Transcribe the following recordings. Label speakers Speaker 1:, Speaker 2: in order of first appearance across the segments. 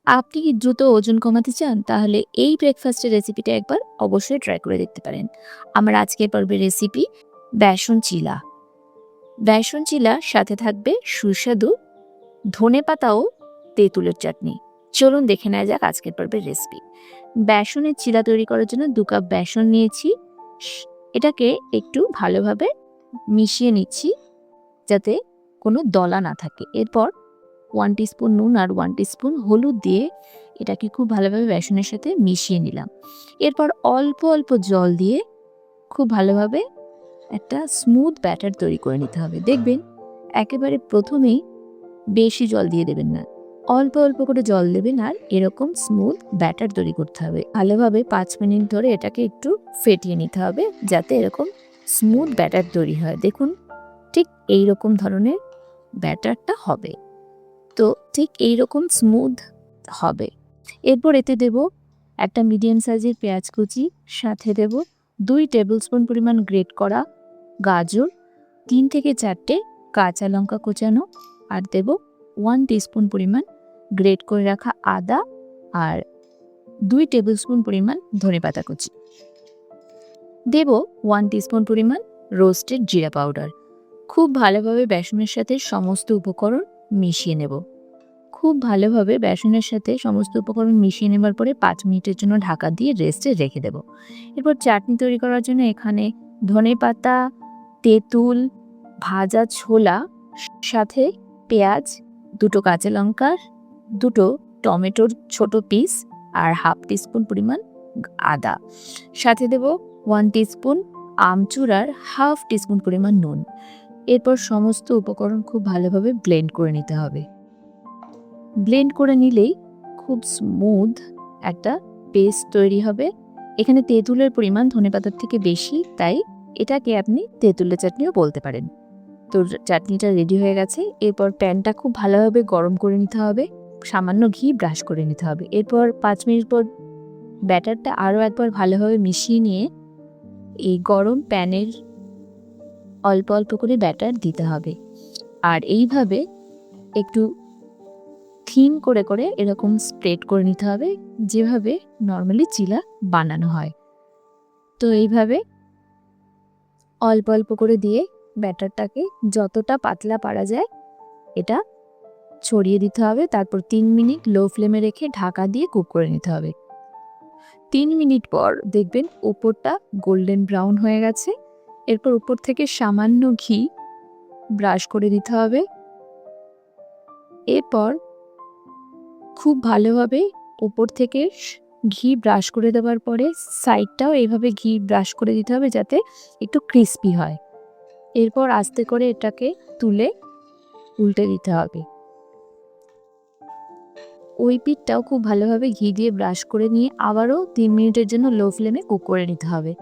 Speaker 1: আপনি কি দ্রুত ওজন কমাতে চান? তাহলে এই ব্রেকফাস্টের রেসিপিটা একবার অবশ্যই ট্রাই করে দেখতে পারেন। আমার আজকের পর্বের রেসিপি বেসন চিলা। বেসন চিলার সাথে থাকবে সুস্বাদু ধনেপাতা ও তেঁতুলের চাটনি। চলুন দেখে নেওয়া যাক আজকের পর্বের রেসিপি। বেসনের চিলা তৈরি করার জন্য ২ কাপ বেসন নিয়েছি। এটাকে একটু ভালোভাবে মিশিয়ে নিচ্ছি যাতে কোনো দলা না থাকে। এরপর 1 টিস্পুন নুন আর 1 টিস্পুন হলুদ দিয়ে এটাকে খুব ভালোভাবে বেসনের সাথে মিশিয়ে নিলাম। এরপর অল্প অল্প জল দিয়ে খুব ভালোভাবে একটা স্মুথ ব্যাটার তৈরি করে নিতে হবে। দেখবেন একেবারে প্রথমেই বেশি জল দিয়ে দেবেন না। অল্প অল্প করে জল দেবেন আর এরকম স্মুথ ব্যাটার তৈরি করতে হবে। ভালোভাবে ৫ মিনিট ধরে এটাকে একটু ফেটিয়ে নিতে হবে যাতে এরকম স্মুথ ব্যাটার তৈরি হয়। দেখুন ঠিক এইরকম ধরনের ব্যাটারটা হবে। তো ঠিক এইরকম স্মুথ হবে। এরপর এতে দেব একটা মিডিয়াম সাইজের পেঁয়াজ কুচি, সাথে দেব ২ টেবিল স্পুন পরিমাণ গ্রেট করা গাজর, ৩ থেকে ৪টে কাঁচা লঙ্কা কোচানো, আর দেব 1 টিস্পুন পরিমাণ গ্রেট করে রাখা আদা আর ২ টেবিল স্পুন পরিমাণ ধনেপাতা কুচি। দেব 1 টিস্পুন পরিমাণ রোস্টেড জিরা পাউডার। খুব ভালোভাবে বেসনের সাথে সমস্ত উপকরণ মিশিয়ে নেব। খুব ভালোভাবে বেসনের সাথে সমস্ত উপকরণ মিশিয়ে নেবার পরে ৫ মিনিটের জন্য ঢাকা দিয়ে রেস্টে রেখে দেব। এরপর চাটনি তৈরি করার জন্য এখানে ধনেপাতা, তেঁতুল, ভাজা ছোলা, সাথে পেঁয়াজ, ২টো কাঁচা লঙ্কা, ২টো টমেটোর ছোট পিস আর 1/2 টিস্পুন পরিমাণ আদা। সাথে দেব 1 টিস্পুন আমচুর আর 1/2 টিস্পুন পরিমাণ নুন। এরপর সমস্ত উপকরণ খুব ভালোভাবে ব্লেন্ড করে নিতে হবে। ব্লেন্ড করে নিলেই খুব স্মুথ একটা পেস্ট তৈরি হবে। এখানে তেঁতুলের পরিমাণ ধনেপাতার থেকে বেশি, তাই এটাকে আপনি তেঁতুলের চাটনিও বলতে পারেন। তো চাটনিটা রেডি হয়ে গেছে। এরপর প্যানটা খুব ভালোভাবে গরম করে নিতে হবে। সামান্য ঘি ব্রাশ করে নিতে হবে। এরপর ৫ মিনিট পর ব্যাটারটা আরও একবার ভালোভাবে মিশিয়ে নিয়ে এই গরম প্যানের অল্প অল্প করে ব্যাটার দিতে হবে। আর এইভাবে একটু থিন করে করে এরকম স্প্রেড করে নিতে হবে, যেভাবে নর্মালি চিলা বানানো হয়। তো এইভাবে অল্প অল্প করে দিয়ে ব্যাটারটাকে যতটা পাতলা পারা যায় এটা ছড়িয়ে দিতে হবে। তারপর ৩ মিনিট লো ফ্লেমে রেখে ঢাকা দিয়ে কুক করে নিতে হবে। ৩ মিনিট পর দেখবেন উপরটা গোল্ডেন ব্রাউন হয়ে গেছে। এরপর উপর থেকে সামান্য ঘি ব্রাশ করে দিতে হবে। এরপর খুব ভালোভাবে উপর থেকে ঘি ব্রাশ করে দেওয়ার পরে সাইডটাও এইভাবে ঘি ব্রাশ করে দিতে হবে যাতে একটু ক্রিস্পি হয়। এরপর আস্তে করে এটাকে তুলে উল্টে দিতে হবে। ওই পিঠটাও খুব ভালোভাবে ঘি দিয়ে ব্রাশ করে নিয়ে আবারও ৩ মিনিটের জন্য লো ফ্লেমে কুক করে নিতে হবে।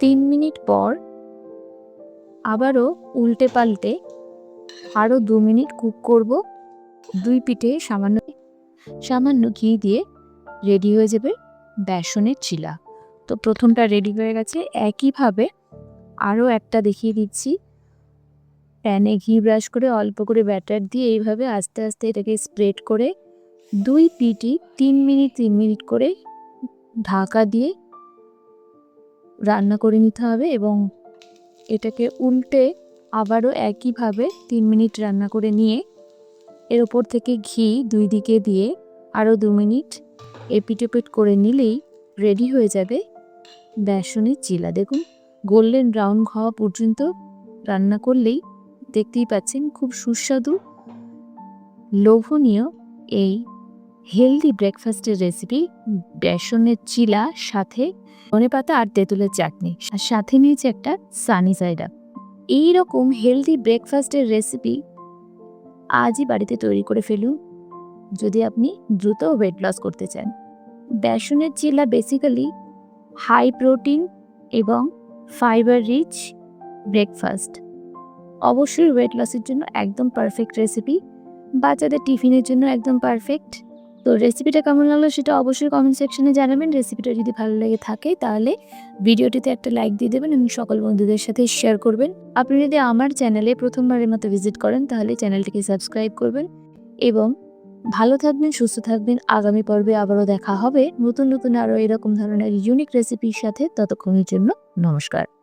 Speaker 1: ৩ মিনিট পর আবারও উল্টে পাল্টে আরও ২ মিনিট কুক করব। ২ পিঠে সামান্য ঘি দিয়ে রেডি হয়ে যাবে বেসনের চিলা। তো প্রথমটা রেডি হয়ে গেছে। একইভাবে আরও একটা দেখিয়ে দিচ্ছি। প্যানে ঘি ব্রাশ করে অল্প করে ব্যাটার দিয়ে এইভাবে আস্তে আস্তে এটাকে স্প্রেড করে ২ পিঠই ৩ মিনিট করে ঢাকা দিয়ে রান্না করে নিতে হবে এবং এটাকে উল্টে আবারও একইভাবে ৩ মিনিট রান্না করে নিয়ে এর ওপর থেকে ঘি ২ দিকে দিয়ে আরও ২ মিনিট এপিট ওপিট করে নিলেই রেডি হয়ে যাবে বেসনের চিলা। দেখুন গোল্ডেন ব্রাউন হওয়া পর্যন্ত রান্না করলেই দেখতেই পাচ্ছেন খুব সুস্বাদু লোভনীয় এই হেলদি ব্রেকফাস্টের রেসিপি বেসনের চিলা, সাথে ধনেপাতা আর তেঁতুলের চাটনি, আর সাথে নিয়েছি একটা সানি সাইড আপ। এইরকম হেলদি ব্রেকফাস্টের রেসিপি আজই বাড়িতে তৈরি করে ফেলুন যদি আপনি দ্রুত ওয়েট লস করতে চান। বেসনের চিলা বেসিক্যালি হাই প্রোটিন এবং ফাইবার রিচ ব্রেকফাস্ট। অবশ্যই ওয়েট লসের জন্য একদম পারফেক্ট রেসিপি, বাচ্চাদের টিফিনের জন্য একদম পারফেক্ট। তো রেসিপিটা কেমন লাগলো সেটা অবশ্যই কমেন্ট সেকশনে জানাবেন। রেসিপিটা যদি ভালো লেগে থাকে তাহলে ভিডিওটিতে একটা লাইক দিয়ে দেবেন এবং সকল বন্ধুদের সাথে শেয়ার করবেন। আপনি যদি আমার চ্যানেলে প্রথমবারের মতো ভিজিট করেন তাহলে চ্যানেলটিকে সাবস্ক্রাইব করবেন এবং ভালো থাকবেন, সুস্থ থাকবেন। আগামী পর্বে আবারও দেখা হবে নতুন নতুন আরও এরকম ধরনের ইউনিক রেসিপির সাথে। ততক্ষণের জন্য নমস্কার।